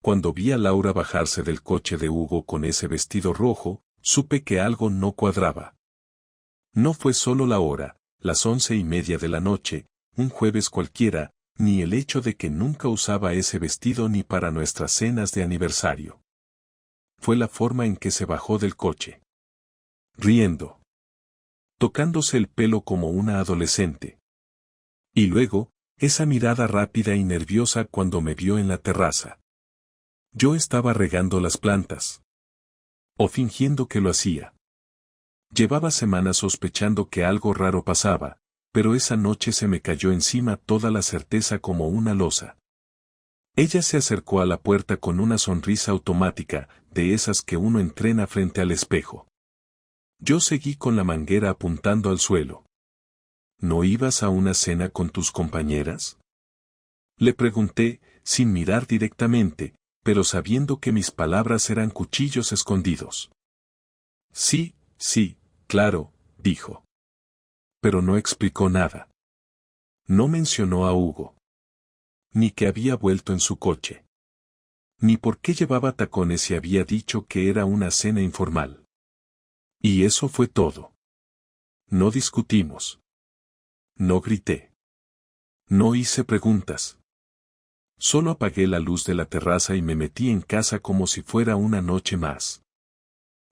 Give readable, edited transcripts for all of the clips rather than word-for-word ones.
Cuando vi a Laura bajarse del coche de Hugo con ese vestido rojo, supe que algo no cuadraba. No fue solo la hora, las 11:30 de la noche, un jueves cualquiera, ni el hecho de que nunca usaba ese vestido ni para nuestras cenas de aniversario. Fue la forma en que se bajó del coche. Riendo. Tocándose el pelo como una adolescente. Y luego, esa mirada rápida y nerviosa cuando me vio en la terraza. Yo estaba regando las plantas. O fingiendo que lo hacía. Llevaba semanas sospechando que algo raro pasaba, pero esa noche se me cayó encima toda la certeza como una losa. Ella se acercó a la puerta con una sonrisa automática, de esas que uno entrena frente al espejo. Yo seguí con la manguera apuntando al suelo. ¿No ibas a una cena con tus compañeras? Le pregunté, sin mirar directamente, pero sabiendo que mis palabras eran cuchillos escondidos. Sí, claro, dijo. Pero no explicó nada. No mencionó a Hugo. Ni que había vuelto en su coche. Ni por qué llevaba tacones y había dicho que era una cena informal. Y eso fue todo. No discutimos. No grité. No hice preguntas. Solo apagué la luz de la terraza y me metí en casa como si fuera una noche más.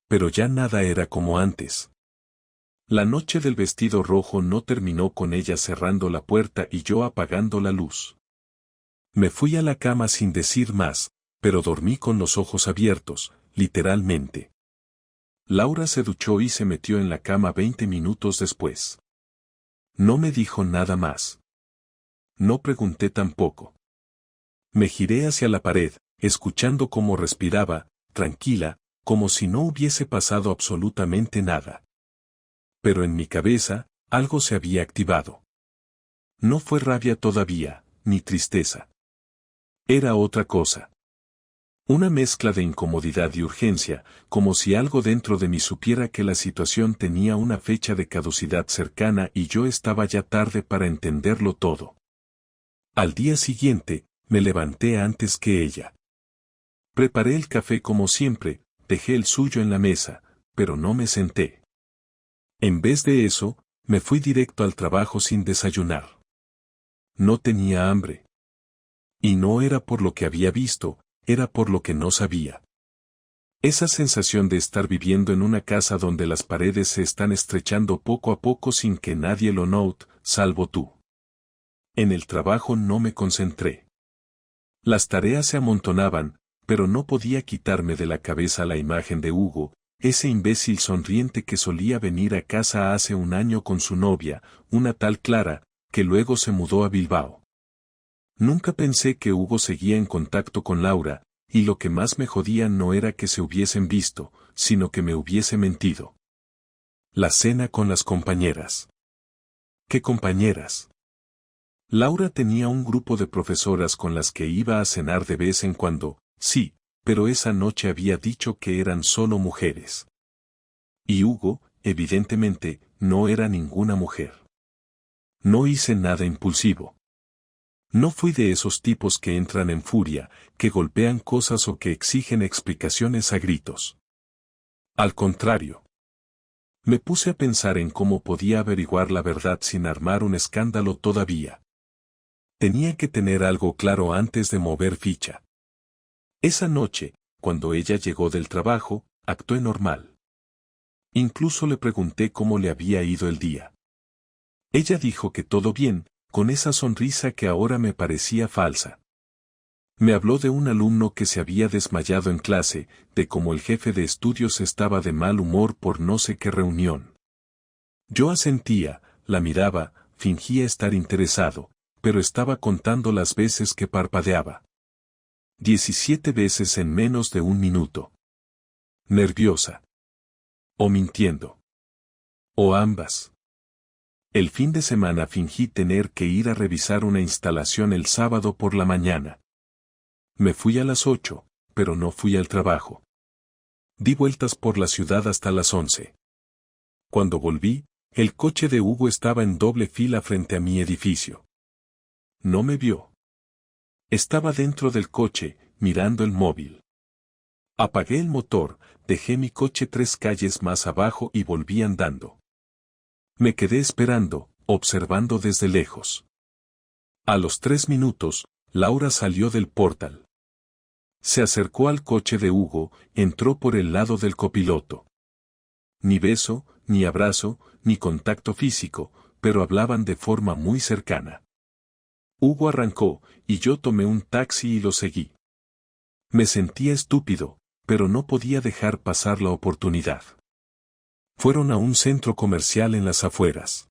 Pero ya nada era como antes. La noche del vestido rojo no terminó con ella cerrando la puerta y yo apagando la luz. Me fui a la cama sin decir más, pero dormí con los ojos abiertos, literalmente. Laura se duchó y se metió en la cama 20 minutos después. No me dijo nada más. No pregunté tampoco. Me giré hacia la pared, escuchando cómo respiraba, tranquila, como si no hubiese pasado absolutamente nada. Pero en mi cabeza, algo se había activado. No fue rabia todavía, ni tristeza. Era otra cosa. Una mezcla de incomodidad y urgencia, como si algo dentro de mí supiera que la situación tenía una fecha de caducidad cercana y yo estaba ya tarde para entenderlo todo. Al día siguiente, me levanté antes que ella. Preparé el café como siempre, dejé el suyo en la mesa, pero no me senté. En vez de eso, me fui directo al trabajo sin desayunar. No tenía hambre. Y no era por lo que había visto, era por lo que no sabía. Esa sensación de estar viviendo en una casa donde las paredes se están estrechando poco a poco sin que nadie lo note, salvo tú. En el trabajo no me concentré. Las tareas se amontonaban, pero no podía quitarme de la cabeza la imagen de Hugo, ese imbécil sonriente que solía venir a casa hace un año con su novia, una tal Clara, que luego se mudó a Bilbao. Nunca pensé que Hugo seguía en contacto con Laura, y lo que más me jodía no era que se hubiesen visto, sino que me hubiese mentido. La cena con las compañeras. ¿Qué compañeras? Laura tenía un grupo de profesoras con las que iba a cenar de vez en cuando, sí, pero esa noche había dicho que eran solo mujeres. Y Hugo, evidentemente, no era ninguna mujer. No hice nada impulsivo. No fui de esos tipos que entran en furia, que golpean cosas o que exigen explicaciones a gritos. Al contrario. Me puse a pensar en cómo podía averiguar la verdad sin armar un escándalo todavía. Tenía que tener algo claro antes de mover ficha. Esa noche, cuando ella llegó del trabajo, actué normal. Incluso le pregunté cómo le había ido el día. Ella dijo que todo bien, con esa sonrisa que ahora me parecía falsa. Me habló de un alumno que se había desmayado en clase, de cómo el jefe de estudios estaba de mal humor por no sé qué reunión. Yo asentía, la miraba, fingía estar interesado, pero estaba contando las veces que parpadeaba. 17 veces en menos de un minuto. Nerviosa. O mintiendo. O ambas. El fin de semana fingí tener que ir a revisar una instalación el sábado por la mañana. Me fui a las 8, pero no fui al trabajo. Di vueltas por la ciudad hasta las 11. Cuando volví, el coche de Hugo estaba en doble fila frente a mi edificio. No me vio. Estaba dentro del coche, mirando el móvil. Apagué el motor, dejé mi coche 3 calles más abajo y volví andando. Me quedé esperando, observando desde lejos. A los 3 minutos, Laura salió del portal. Se acercó al coche de Hugo, entró por el lado del copiloto. Ni beso, ni abrazo, ni contacto físico, pero hablaban de forma muy cercana. Hugo arrancó, y yo tomé un taxi y lo seguí. Me sentía estúpido, pero no podía dejar pasar la oportunidad. Fueron a un centro comercial en las afueras.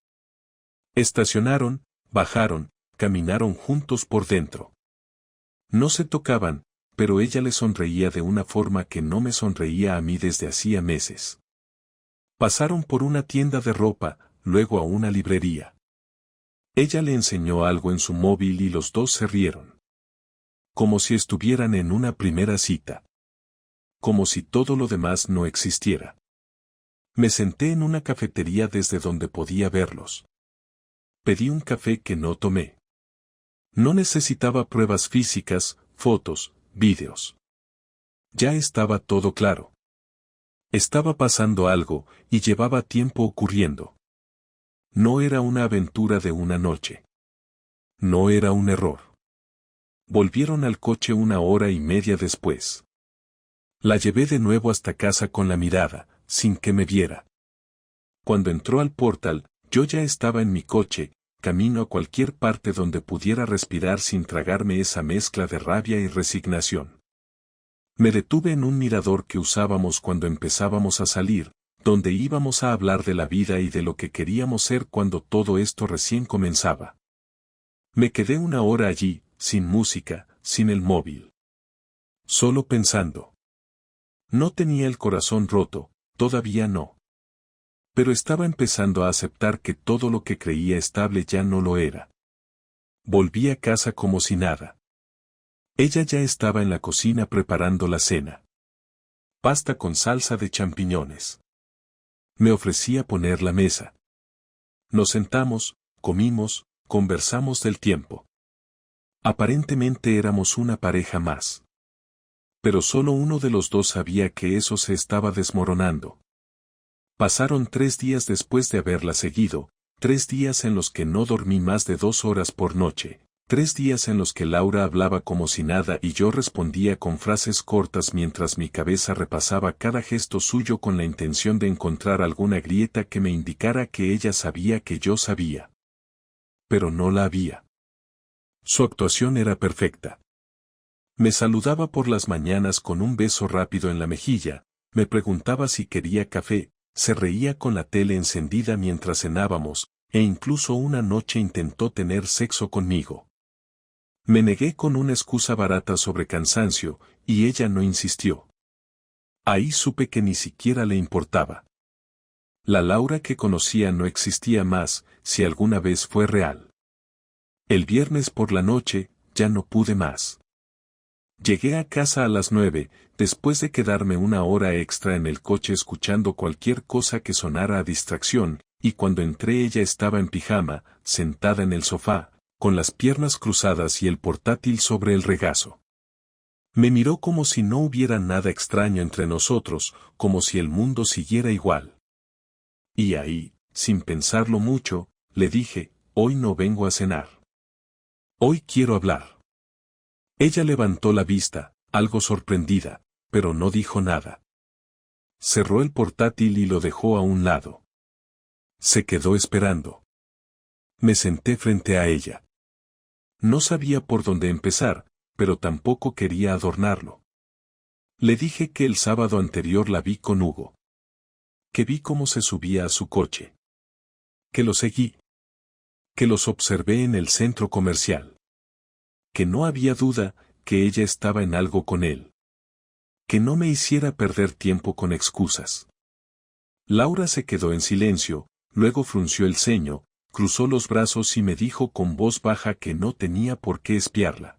Estacionaron, bajaron, caminaron juntos por dentro. No se tocaban, pero ella le sonreía de una forma que no me sonreía a mí desde hacía meses. Pasaron por una tienda de ropa, luego a una librería. Ella le enseñó algo en su móvil y los dos se rieron. Como si estuvieran en una primera cita. Como si todo lo demás no existiera. Me senté en una cafetería desde donde podía verlos. Pedí un café que no tomé. No necesitaba pruebas físicas, fotos, vídeos. Ya estaba todo claro. Estaba pasando algo, y llevaba tiempo ocurriendo. No era una aventura de una noche. No era un error. Volvieron al coche 1 hora y media después. La llevé de nuevo hasta casa con la mirada, sin que me viera. Cuando entró al portal, yo ya estaba en mi coche, camino a cualquier parte donde pudiera respirar sin tragarme esa mezcla de rabia y resignación. Me detuve en un mirador que usábamos cuando empezábamos a salir, donde íbamos a hablar de la vida y de lo que queríamos ser cuando todo esto recién comenzaba. Me quedé 1 hora allí, sin música, sin el móvil. Solo pensando. No tenía el corazón roto, todavía no. Pero estaba empezando a aceptar que todo lo que creía estable ya no lo era. Volví a casa como si nada. Ella ya estaba en la cocina preparando la cena. Pasta con salsa de champiñones. Me ofrecía poner la mesa. Nos sentamos, comimos, conversamos del tiempo. Aparentemente éramos una pareja más. Pero solo uno de los dos sabía que eso se estaba desmoronando. Pasaron 3 días después de haberla seguido, 3 días en los que no dormí más de 2 horas por noche, 3 días en los que Laura hablaba como si nada y yo respondía con frases cortas mientras mi cabeza repasaba cada gesto suyo con la intención de encontrar alguna grieta que me indicara que ella sabía que yo sabía. Pero no la había. Su actuación era perfecta. Me saludaba por las mañanas con un beso rápido en la mejilla, me preguntaba si quería café, se reía con la tele encendida mientras cenábamos, e incluso una noche intentó tener sexo conmigo. Me negué con una excusa barata sobre cansancio, y ella no insistió. Ahí supe que ni siquiera le importaba. La Laura que conocía no existía más, si alguna vez fue real. El viernes por la noche, ya no pude más. Llegué a casa a las 9, después de quedarme 1 hora extra en el coche escuchando cualquier cosa que sonara a distracción, y cuando entré ella estaba en pijama, sentada en el sofá, con las piernas cruzadas y el portátil sobre el regazo. Me miró como si no hubiera nada extraño entre nosotros, como si el mundo siguiera igual. Y ahí, sin pensarlo mucho, le dije, hoy no vengo a cenar. Hoy quiero hablar. Ella levantó la vista, algo sorprendida, pero no dijo nada. Cerró el portátil y lo dejó a un lado. Se quedó esperando. Me senté frente a ella. No sabía por dónde empezar, pero tampoco quería adornarlo. Le dije que el sábado anterior la vi con Hugo. Que vi cómo se subía a su coche. Que lo seguí. Que los observé en el centro comercial. Que no había duda, que ella estaba en algo con él. Que no me hiciera perder tiempo con excusas. Laura se quedó en silencio, luego frunció el ceño, cruzó los brazos y me dijo con voz baja que no tenía por qué espiarla.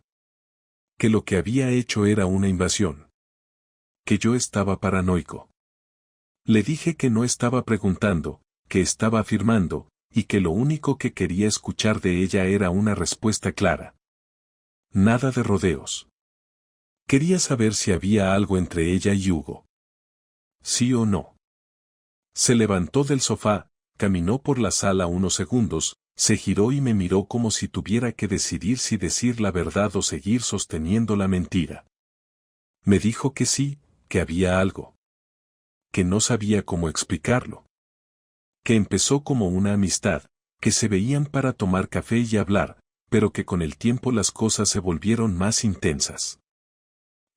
Que lo que había hecho era una invasión. Que yo estaba paranoico. Le dije que no estaba preguntando, que estaba afirmando, y que lo único que quería escuchar de ella era una respuesta clara. Nada de rodeos. Quería saber si había algo entre ella y Hugo. ¿Sí o no? Se levantó del sofá, caminó por la sala unos segundos, se giró y me miró como si tuviera que decidir si decir la verdad o seguir sosteniendo la mentira. Me dijo que sí, que había algo. Que no sabía cómo explicarlo. Que empezó como una amistad, que se veían para tomar café y hablar, pero que con el tiempo las cosas se volvieron más intensas.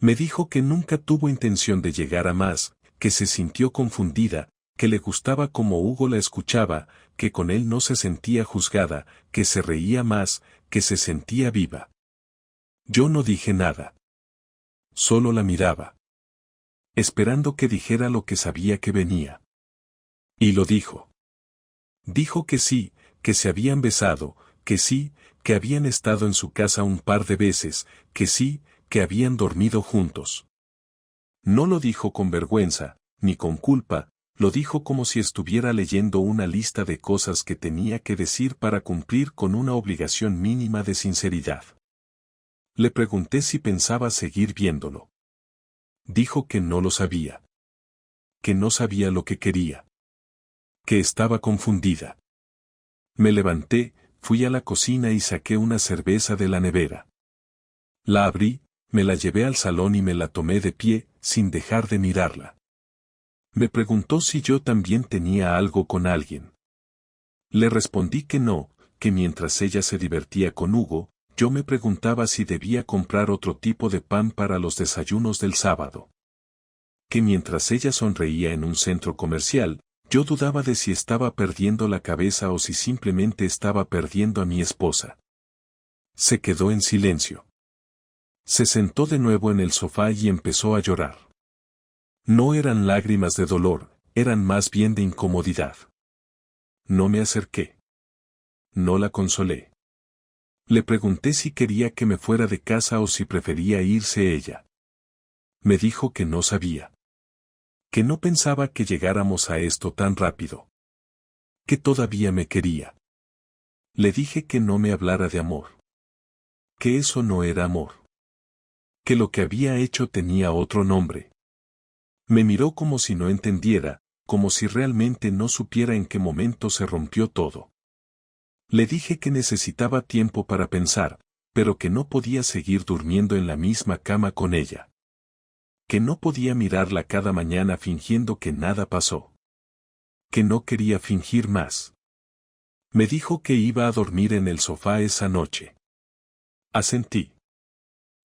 Me dijo que nunca tuvo intención de llegar a más, que se sintió confundida, que le gustaba como Hugo la escuchaba, que con él no se sentía juzgada, que se reía más, que se sentía viva. Yo no dije nada. Solo la miraba. Esperando que dijera lo que sabía que venía. Y lo dijo. Dijo que sí, que se habían besado, que sí, que habían estado en su casa un par de veces, que sí, que habían dormido juntos. No lo dijo con vergüenza, ni con culpa, lo dijo como si estuviera leyendo una lista de cosas que tenía que decir para cumplir con una obligación mínima de sinceridad. Le pregunté si pensaba seguir viéndolo. Dijo que no lo sabía. Que no sabía lo que quería. Que estaba confundida. Me levanté, fui a la cocina y saqué una cerveza de la nevera. La abrí, me la llevé al salón y me la tomé de pie, sin dejar de mirarla. Me preguntó si yo también tenía algo con alguien. Le respondí que no, que mientras ella se divertía con Hugo, yo me preguntaba si debía comprar otro tipo de pan para los desayunos del sábado. Que mientras ella sonreía en un centro comercial, yo dudaba de si estaba perdiendo la cabeza o si simplemente estaba perdiendo a mi esposa. Se quedó en silencio. Se sentó de nuevo en el sofá y empezó a llorar. No eran lágrimas de dolor, eran más bien de incomodidad. No me acerqué. No la consolé. Le pregunté si quería que me fuera de casa o si prefería irse ella. Me dijo que no sabía. Que no pensaba que llegáramos a esto tan rápido. Que todavía me quería. Le dije que no me hablara de amor. Que eso no era amor. Que lo que había hecho tenía otro nombre. Me miró como si no entendiera, como si realmente no supiera en qué momento se rompió todo. Le dije que necesitaba tiempo para pensar, pero que no podía seguir durmiendo en la misma cama con ella. Que no podía mirarla cada mañana fingiendo que nada pasó. Que no quería fingir más. Me dijo que iba a dormir en el sofá esa noche. Asentí.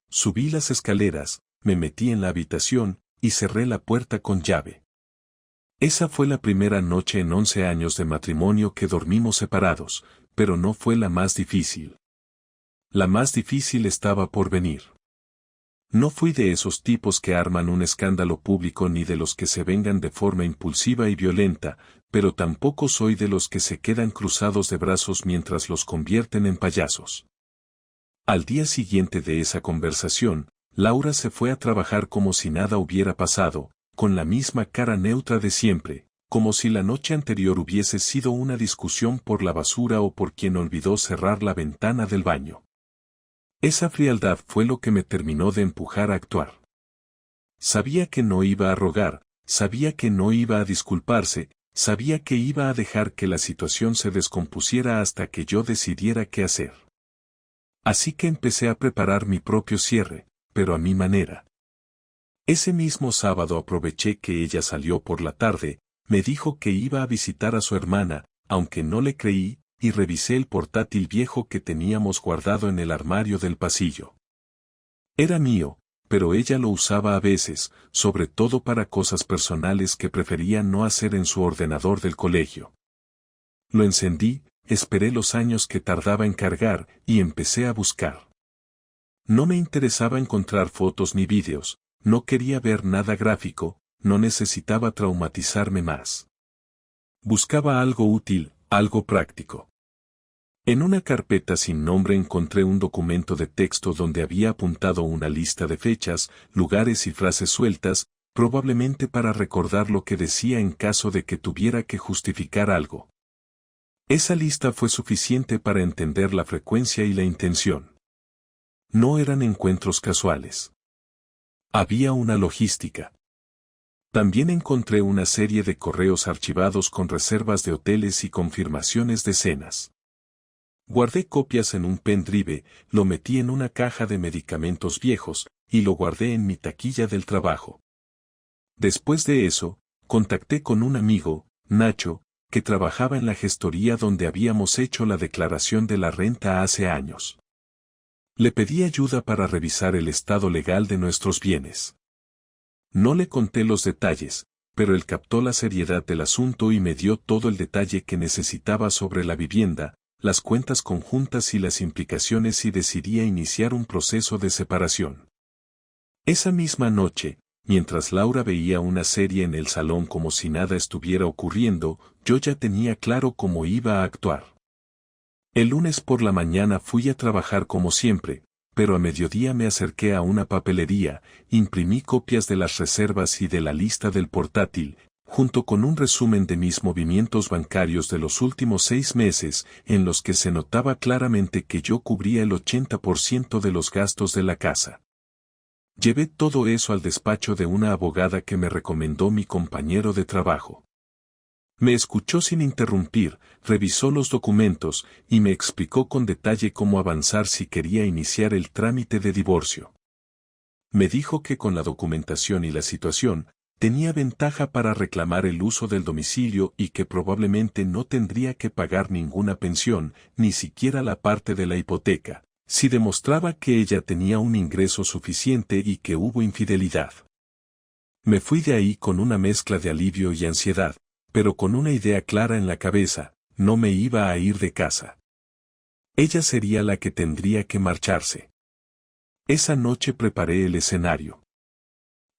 Subí las escaleras, me metí en la habitación, y cerré la puerta con llave. Esa fue la primera noche en 11 años de matrimonio que dormimos separados, pero no fue la más difícil. La más difícil estaba por venir. No fui de esos tipos que arman un escándalo público ni de los que se vengan de forma impulsiva y violenta, pero tampoco soy de los que se quedan cruzados de brazos mientras los convierten en payasos. Al día siguiente de esa conversación, Laura se fue a trabajar como si nada hubiera pasado, con la misma cara neutra de siempre, como si la noche anterior hubiese sido una discusión por la basura o por quien olvidó cerrar la ventana del baño. Esa frialdad fue lo que me terminó de empujar a actuar. Sabía que no iba a rogar, sabía que no iba a disculparse, sabía que iba a dejar que la situación se descompusiera hasta que yo decidiera qué hacer. Así que empecé a preparar mi propio cierre, pero a mi manera. Ese mismo sábado aproveché que ella salió por la tarde, me dijo que iba a visitar a su hermana, aunque no le creí, y revisé el portátil viejo que teníamos guardado en el armario del pasillo. Era mío, pero ella lo usaba a veces, sobre todo para cosas personales que prefería no hacer en su ordenador del colegio. Lo encendí, esperé los años que tardaba en cargar, y empecé a buscar. No me interesaba encontrar fotos ni vídeos, no quería ver nada gráfico, no necesitaba traumatizarme más. Buscaba algo útil, algo práctico. En una carpeta sin nombre encontré un documento de texto donde había apuntado una lista de fechas, lugares y frases sueltas, probablemente para recordar lo que decía en caso de que tuviera que justificar algo. Esa lista fue suficiente para entender la frecuencia y la intención. No eran encuentros casuales. Había una logística. También encontré una serie de correos archivados con reservas de hoteles y confirmaciones de cenas. Guardé copias en un pendrive, lo metí en una caja de medicamentos viejos, y lo guardé en mi taquilla del trabajo. Después de eso, contacté con un amigo, Nacho, que trabajaba en la gestoría donde habíamos hecho la declaración de la renta hace años. Le pedí ayuda para revisar el estado legal de nuestros bienes. No le conté los detalles, pero él captó la seriedad del asunto y me dio todo el detalle que necesitaba sobre la vivienda, las cuentas conjuntas y las implicaciones si decidía iniciar un proceso de separación. Esa misma noche, mientras Laura veía una serie en el salón como si nada estuviera ocurriendo, yo ya tenía claro cómo iba a actuar. El lunes por la mañana fui a trabajar como siempre, pero a mediodía me acerqué a una papelería, imprimí copias de las reservas y de la lista del portátil, junto con un resumen de mis movimientos bancarios de los últimos 6 meses, en los que se notaba claramente que yo cubría el 80% de los gastos de la casa. Llevé todo eso al despacho de una abogada que me recomendó mi compañero de trabajo. Me escuchó sin interrumpir, revisó los documentos y me explicó con detalle cómo avanzar si quería iniciar el trámite de divorcio. Me dijo que con la documentación y la situación, tenía ventaja para reclamar el uso del domicilio y que probablemente no tendría que pagar ninguna pensión, ni siquiera la parte de la hipoteca, si demostraba que ella tenía un ingreso suficiente y que hubo infidelidad. Me fui de ahí con una mezcla de alivio y ansiedad, pero con una idea clara en la cabeza: no me iba a ir de casa. Ella sería la que tendría que marcharse. Esa noche preparé el escenario.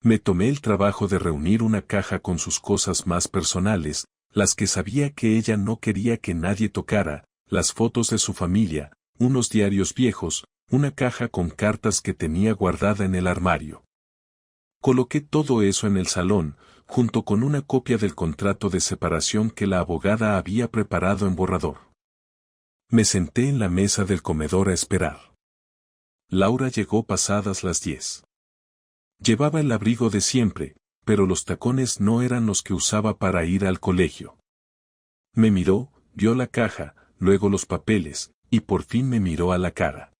Me tomé el trabajo de reunir una caja con sus cosas más personales, las que sabía que ella no quería que nadie tocara, las fotos de su familia, unos diarios viejos, una caja con cartas que tenía guardada en el armario. Coloqué todo eso en el salón, junto con una copia del contrato de separación que la abogada había preparado en borrador. Me senté en la mesa del comedor a esperar. Laura llegó pasadas las 10. Llevaba el abrigo de siempre, pero los tacones no eran los que usaba para ir al colegio. Me miró, vio la caja, luego los papeles, y por fin me miró a la cara.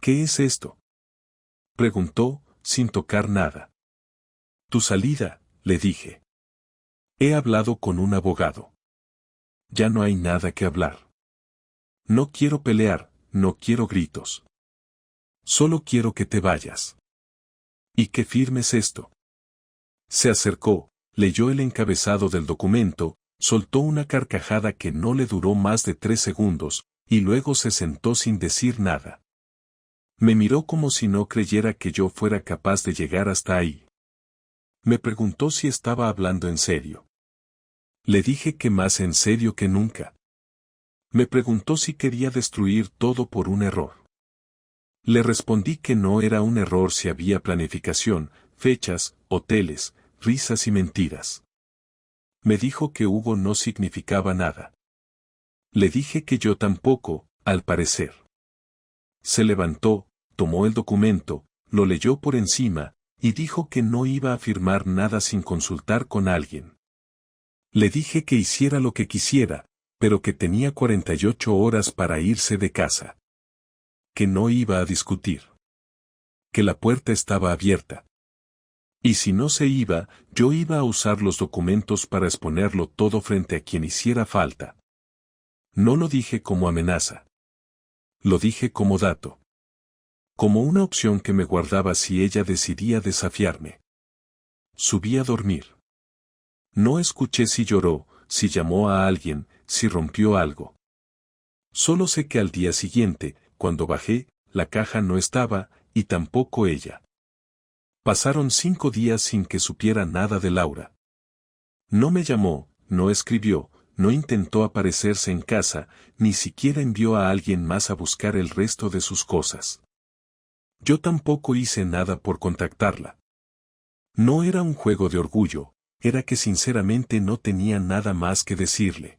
¿Qué es esto?, preguntó, sin tocar nada. Tu salida, le dije. He hablado con un abogado. Ya no hay nada que hablar. No quiero pelear, no quiero gritos. Solo quiero que te vayas. Y que firmes esto. Se acercó, leyó el encabezado del documento, soltó una carcajada que no le duró más de 3 segundos, y luego se sentó sin decir nada. Me miró como si no creyera que yo fuera capaz de llegar hasta ahí. Me preguntó si estaba hablando en serio. Le dije que más en serio que nunca. Me preguntó si quería destruir todo por un error. Le respondí que no era un error si había planificación, fechas, hoteles, risas y mentiras. Me dijo que Hugo no significaba nada. Le dije que yo tampoco, al parecer. Se levantó, tomó el documento, lo leyó por encima, y dijo que no iba a firmar nada sin consultar con alguien. Le dije que hiciera lo que quisiera, pero que tenía 48 horas para irse de casa. Que no iba a discutir. Que la puerta estaba abierta. Y si no se iba, yo iba a usar los documentos para exponerlo todo frente a quien hiciera falta. No lo dije como amenaza. Lo dije como dato. Como una opción que me guardaba si ella decidía desafiarme. Subí a dormir. No escuché si lloró, si llamó a alguien, si rompió algo. Solo sé que al día siguiente, cuando bajé, la caja no estaba, y tampoco ella. Pasaron 5 días sin que supiera nada de Laura. No me llamó, no escribió, no intentó aparecerse en casa, ni siquiera envió a alguien más a buscar el resto de sus cosas. Yo tampoco hice nada por contactarla. No era un juego de orgullo, era que sinceramente no tenía nada más que decirle.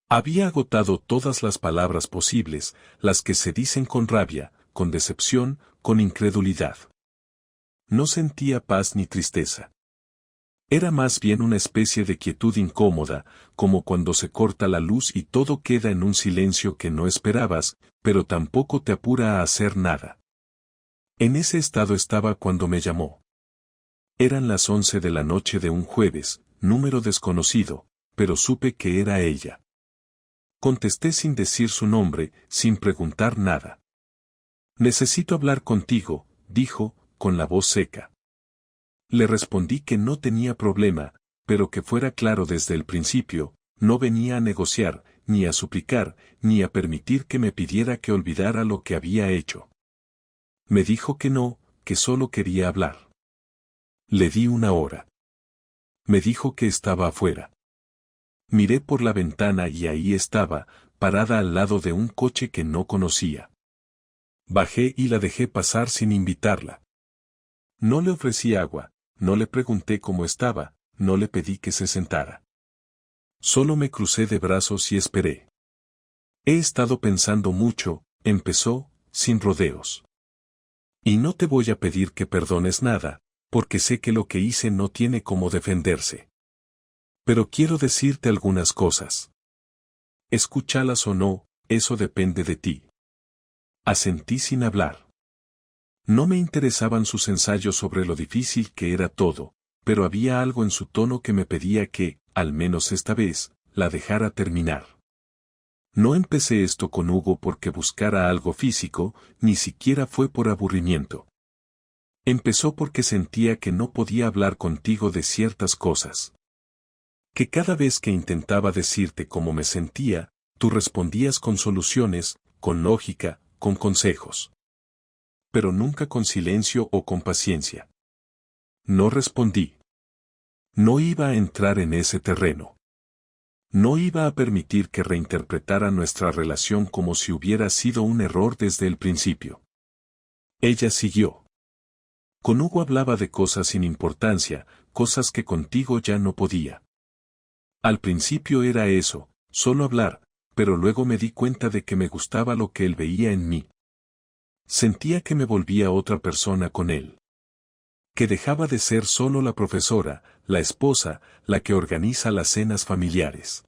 Había agotado todas las palabras posibles, las que se dicen con rabia, con decepción, con incredulidad. No sentía paz ni tristeza. Era más bien una especie de quietud incómoda, como cuando se corta la luz y todo queda en un silencio que no esperabas, pero tampoco te apura a hacer nada. En ese estado estaba cuando me llamó. Eran las 11 de la noche de un jueves, número desconocido, pero supe que era ella. Contesté sin decir su nombre, sin preguntar nada. Necesito hablar contigo, dijo, con la voz seca. Le respondí que no tenía problema, pero que fuera claro desde el principio, no venía a negociar, ni a suplicar, ni a permitir que me pidiera que olvidara lo que había hecho. Me dijo que no, que solo quería hablar. Le di una hora. Me dijo que estaba afuera. Miré por la ventana y ahí estaba, parada al lado de un coche que no conocía. Bajé y la dejé pasar sin invitarla. No le ofrecí agua, no le pregunté cómo estaba, no le pedí que se sentara. Solo me crucé de brazos y esperé. He estado pensando mucho, empezó, sin rodeos. Y no te voy a pedir que perdones nada, porque sé que lo que hice no tiene cómo defenderse. Pero quiero decirte algunas cosas. Escúchalas o no, eso depende de ti. Asentí sin hablar. No me interesaban sus ensayos sobre lo difícil que era todo, pero había algo en su tono que me pedía que, al menos esta vez, la dejara terminar. No empecé esto con Hugo porque buscara algo físico, ni siquiera fue por aburrimiento. Empezó porque sentía que no podía hablar contigo de ciertas cosas. Que cada vez que intentaba decirte cómo me sentía, tú respondías con soluciones, con lógica, con consejos. Pero nunca con silencio o con paciencia. No respondí. No iba a entrar en ese terreno. No iba a permitir que reinterpretara nuestra relación como si hubiera sido un error desde el principio. Ella siguió. Con Hugo hablaba de cosas sin importancia, cosas que contigo ya no podía. Al principio era eso, solo hablar, pero luego me di cuenta de que me gustaba lo que él veía en mí. Sentía que me volvía otra persona con él. Que dejaba de ser solo la profesora, la esposa, la que organiza las cenas familiares.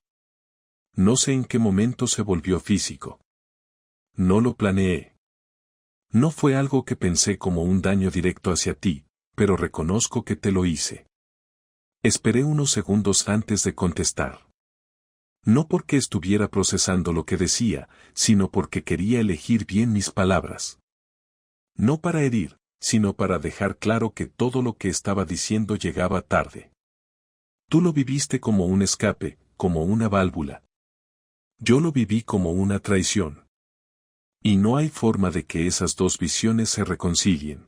No sé en qué momento se volvió físico. No lo planeé. No fue algo que pensé como un daño directo hacia ti, pero reconozco que te lo hice. Esperé unos segundos antes de contestar. No porque estuviera procesando lo que decía, sino porque quería elegir bien mis palabras. No para herir, sino para dejar claro que todo lo que estaba diciendo llegaba tarde. Tú lo viviste como un escape, como una válvula. Yo lo viví como una traición. Y no hay forma de que esas dos visiones se reconcilien.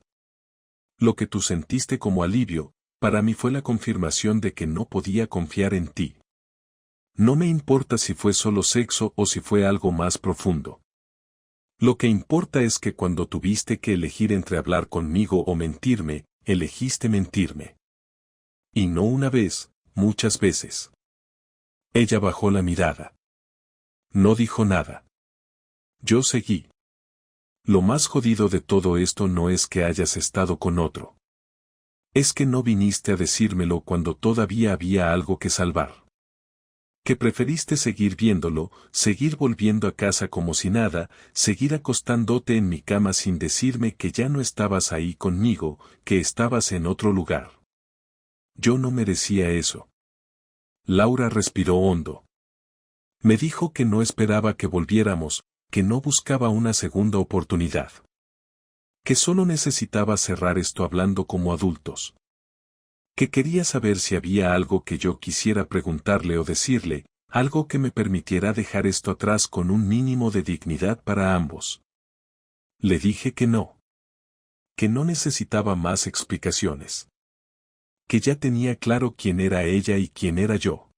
Lo que tú sentiste como alivio, para mí fue la confirmación de que no podía confiar en ti. No me importa si fue solo sexo o si fue algo más profundo. Lo que importa es que cuando tuviste que elegir entre hablar conmigo o mentirme, elegiste mentirme. Y no una vez, muchas veces. Ella bajó la mirada. No dijo nada. Yo seguí. Lo más jodido de todo esto no es que hayas estado con otro. Es que no viniste a decírmelo cuando todavía había algo que salvar. Que preferiste seguir viéndolo, seguir volviendo a casa como si nada, seguir acostándote en mi cama sin decirme que ya no estabas ahí conmigo, que estabas en otro lugar. Yo no merecía eso. Laura respiró hondo. Me dijo que no esperaba que volviéramos, que no buscaba una segunda oportunidad. Que solo necesitaba cerrar esto hablando como adultos. Que quería saber si había algo que yo quisiera preguntarle o decirle, algo que me permitiera dejar esto atrás con un mínimo de dignidad para ambos. Le dije que no. Que no necesitaba más explicaciones. Que ya tenía claro quién era ella y quién era yo.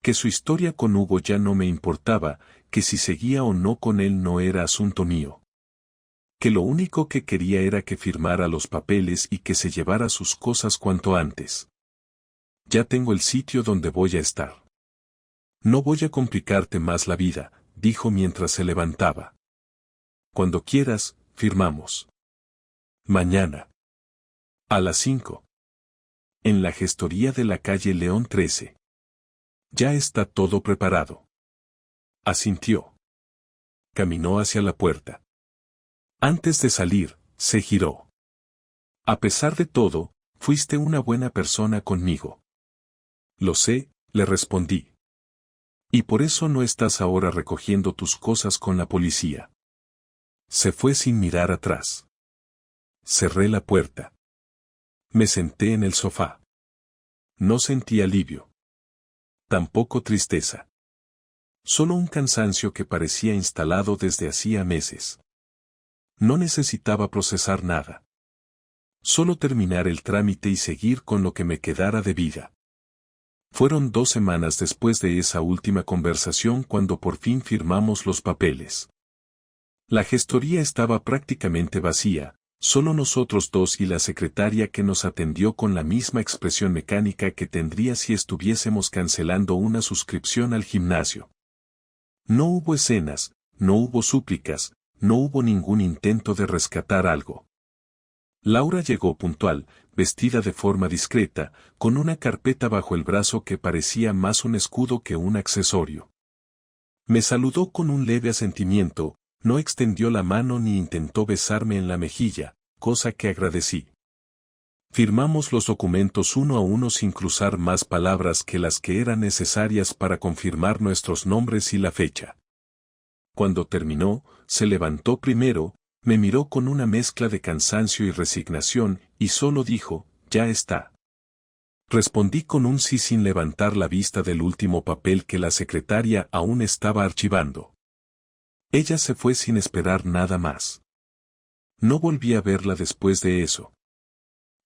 Que su historia con Hugo ya no me importaba, que si seguía o no con él no era asunto mío. Que lo único que quería era que firmara los papeles y que se llevara sus cosas cuanto antes. Ya tengo el sitio donde voy a estar. No voy a complicarte más la vida, dijo mientras se levantaba. Cuando quieras, firmamos. Mañana. A las 5. En la gestoría de la calle León 13. Ya está todo preparado. Asintió. Caminó hacia la puerta. Antes de salir, se giró. A pesar de todo, fuiste una buena persona conmigo. Lo sé, le respondí. Y por eso no estás ahora recogiendo tus cosas con la policía. Se fue sin mirar atrás. Cerré la puerta. Me senté en el sofá. No sentí alivio. Tampoco tristeza. Solo un cansancio que parecía instalado desde hacía meses. No necesitaba procesar nada. Solo terminar el trámite y seguir con lo que me quedara de vida. Fueron 2 semanas después de esa última conversación cuando por fin firmamos los papeles. La gestoría estaba prácticamente vacía, solo nosotros dos y la secretaria que nos atendió con la misma expresión mecánica que tendría si estuviésemos cancelando una suscripción al gimnasio. No hubo escenas, no hubo súplicas, no hubo ningún intento de rescatar algo. Laura llegó puntual, vestida de forma discreta, con una carpeta bajo el brazo que parecía más un escudo que un accesorio. Me saludó con un leve asentimiento, no extendió la mano ni intentó besarme en la mejilla, cosa que agradecí. Firmamos los documentos uno a uno sin cruzar más palabras que las que eran necesarias para confirmar nuestros nombres y la fecha. Cuando terminó, se levantó primero, me miró con una mezcla de cansancio y resignación, y solo dijo, «Ya está». Respondí con un sí sin levantar la vista del último papel que la secretaria aún estaba archivando. Ella se fue sin esperar nada más. No volví a verla después de eso.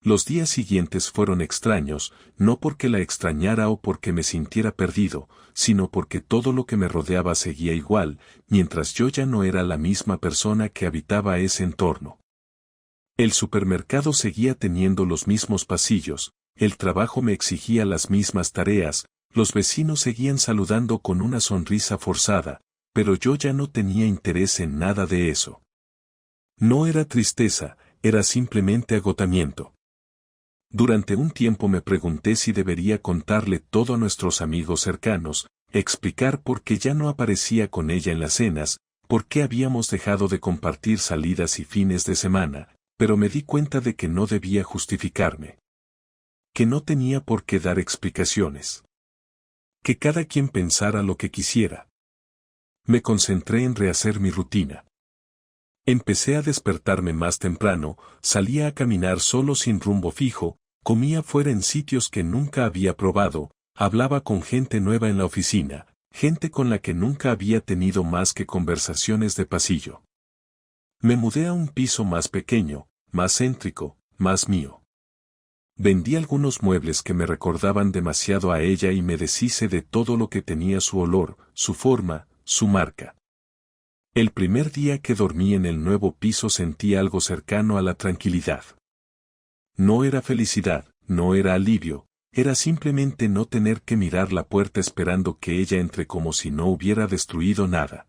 Los días siguientes fueron extraños, no porque la extrañara o porque me sintiera perdido, sino porque todo lo que me rodeaba seguía igual, mientras yo ya no era la misma persona que habitaba ese entorno. El supermercado seguía teniendo los mismos pasillos, el trabajo me exigía las mismas tareas, los vecinos seguían saludando con una sonrisa forzada, pero yo ya no tenía interés en nada de eso. No era tristeza, era simplemente agotamiento. Durante un tiempo me pregunté si debería contarle todo a nuestros amigos cercanos, explicar por qué ya no aparecía con ella en las cenas, por qué habíamos dejado de compartir salidas y fines de semana, pero me di cuenta de que no debía justificarme. Que no tenía por qué dar explicaciones. Que cada quien pensara lo que quisiera. Me concentré en rehacer mi rutina. Empecé a despertarme más temprano, salía a caminar solo sin rumbo fijo, comía fuera en sitios que nunca había probado, hablaba con gente nueva en la oficina, gente con la que nunca había tenido más que conversaciones de pasillo. Me mudé a un piso más pequeño, más céntrico, más mío. Vendí algunos muebles que me recordaban demasiado a ella y me deshice de todo lo que tenía su olor, su forma, su marca. El primer día que dormí en el nuevo piso sentí algo cercano a la tranquilidad. No era felicidad, no era alivio, era simplemente no tener que mirar la puerta esperando que ella entre como si no hubiera destruido nada.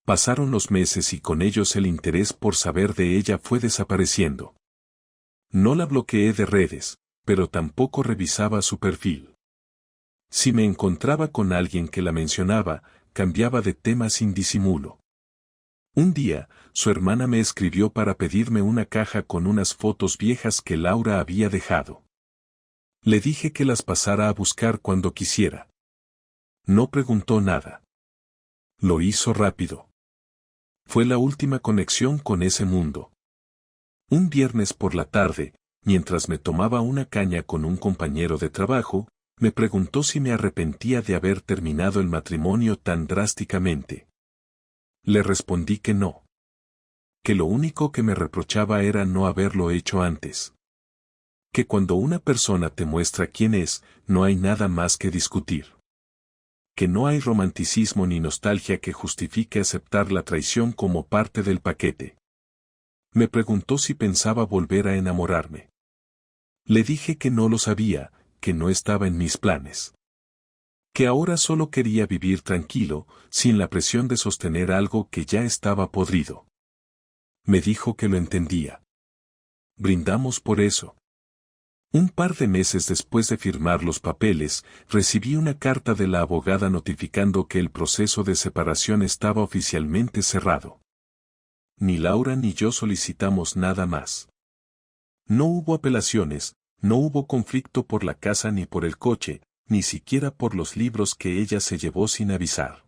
Pasaron los meses y con ellos el interés por saber de ella fue desapareciendo. No la bloqueé de redes, pero tampoco revisaba su perfil. Si me encontraba con alguien que la mencionaba, cambiaba de tema sin disimulo. Un día, su hermana me escribió para pedirme una caja con unas fotos viejas que Laura había dejado. Le dije que las pasara a buscar cuando quisiera. No preguntó nada. Lo hizo rápido. Fue la última conexión con ese mundo. Un viernes por la tarde, mientras me tomaba una caña con un compañero de trabajo, me preguntó si me arrepentía de haber terminado el matrimonio tan drásticamente. Le respondí que no. Que lo único que me reprochaba era no haberlo hecho antes. Que cuando una persona te muestra quién es, no hay nada más que discutir. Que no hay romanticismo ni nostalgia que justifique aceptar la traición como parte del paquete. Me preguntó si pensaba volver a enamorarme. Le dije que no lo sabía, que no estaba en mis planes. Que ahora solo quería vivir tranquilo, sin la presión de sostener algo que ya estaba podrido. Me dijo que lo entendía. Brindamos por eso. Un par de meses después de firmar los papeles, recibí una carta de la abogada notificando que el proceso de separación estaba oficialmente cerrado. Ni Laura ni yo solicitamos nada más. No hubo apelaciones, no hubo conflicto por la casa ni por el coche, ni siquiera por los libros que ella se llevó sin avisar.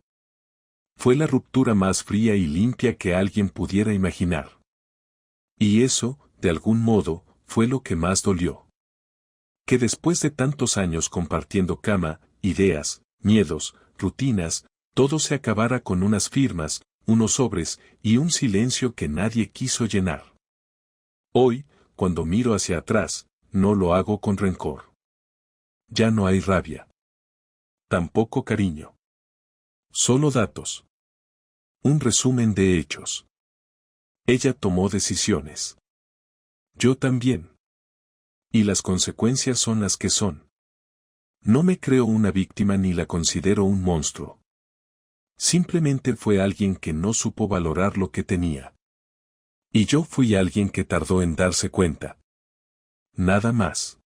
Fue la ruptura más fría y limpia que alguien pudiera imaginar. Y eso, de algún modo, fue lo que más dolió. Que después de tantos años compartiendo cama, ideas, miedos, rutinas, todo se acabara con unas firmas, unos sobres y un silencio que nadie quiso llenar. Hoy, cuando miro hacia atrás, no lo hago con rencor. Ya no hay rabia. Tampoco cariño. Solo datos. Un resumen de hechos. Ella tomó decisiones. Yo también. Y las consecuencias son las que son. No me creo una víctima ni la considero un monstruo. Simplemente fue alguien que no supo valorar lo que tenía. Y yo fui alguien que tardó en darse cuenta. Nada más.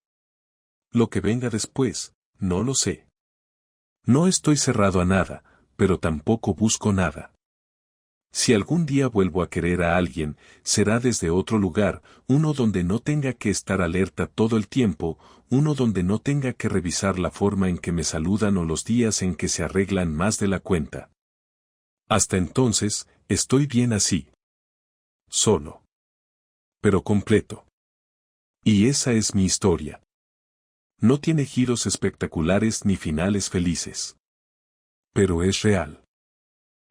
Lo que venga después, no lo sé. No estoy cerrado a nada, pero tampoco busco nada. Si algún día vuelvo a querer a alguien, será desde otro lugar, uno donde no tenga que estar alerta todo el tiempo, uno donde no tenga que revisar la forma en que me saludan o los días en que se arreglan más de la cuenta. Hasta entonces, estoy bien así. Solo. Pero completo. Y esa es mi historia. No tiene giros espectaculares ni finales felices. Pero es real.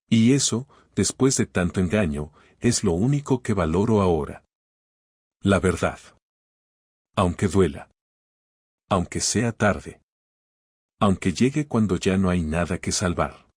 Y eso, después de tanto engaño, es lo único que valoro ahora. La verdad. Aunque duela. Aunque sea tarde. Aunque llegue cuando ya no hay nada que salvar.